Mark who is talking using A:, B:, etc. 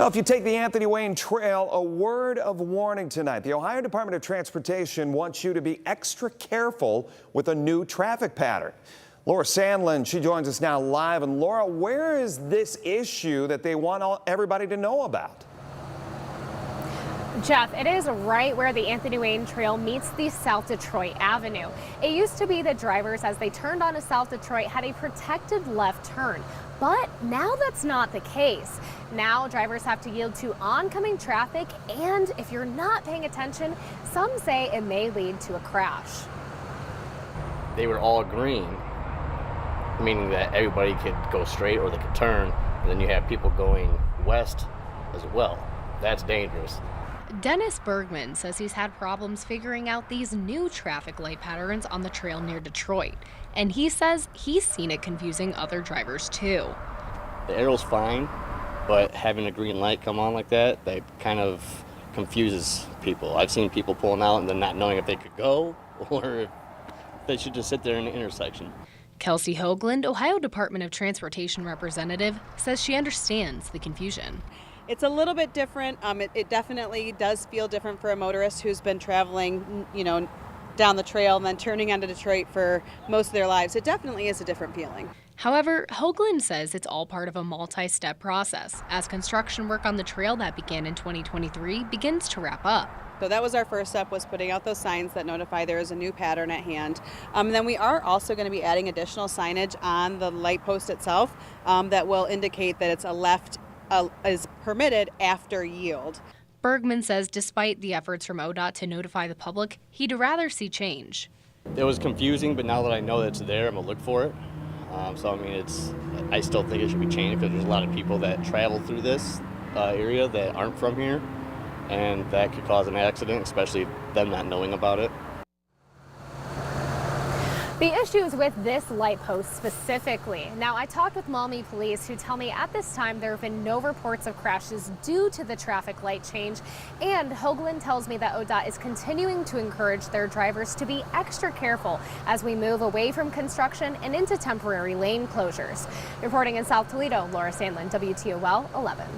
A: Well, if you take the Anthony Wayne Trail, a word of warning tonight. The Ohio Department of Transportation wants you to be extra careful with a new traffic pattern. Laura Sandlin, she joins us now live. And Laura, where is this issue that they want everybody to know about?
B: Jeff, it is right where the Anthony Wayne Trail meets the South Detroit Avenue. It used to be that drivers, as they turned onto South Detroit, had a protected left turn. But now that's not the case. Now drivers have to yield to oncoming traffic, and if you're not paying attention, some say it may lead to a crash.
C: They were all green, meaning that everybody could go straight or they could turn, and then you have people going west as well. That's dangerous.
D: Dennis Bergman says he's had problems figuring out these new traffic light patterns on the trail near Detroit. And he says he's seen it confusing other drivers too.
C: The arrow's fine, but having a green light come on like that kind of confuses people. I've seen people pulling out and then not knowing if they could go or if they should just sit there in the intersection.
D: Kelsey Hoagland, Ohio Department of Transportation representative, says she understands the confusion.
E: It's a little bit different. It definitely does feel different for a motorist who's been traveling, down the trail and then turning onto Detroit for most of their lives. It definitely is a different feeling.
D: However, Hoagland says it's all part of a multi-step process as construction work on the trail that began in 2023 begins to wrap up.
E: So that was our first step, was putting out those signs that notify there is a new pattern at hand. And then we are also going to be adding additional signage on the light post itself that will indicate that it's a left is permitted after yield.
D: Bergman says despite the efforts from ODOT to notify the public, he'd rather see change.
C: It was confusing, but now that I know that it's there, I'm gonna look for it. I still think it should be changed because there's a lot of people that travel through this area that aren't from here, and that could cause an accident, especially them not knowing about it.
B: The issues with this light post specifically. Now, I talked with Maumee police who tell me at this time there have been no reports of crashes due to the traffic light change. And Hoagland tells me that ODOT is continuing to encourage their drivers to be extra careful as we move away from construction and into temporary lane closures. Reporting in South Toledo, Laura Sandlin, WTOL 11.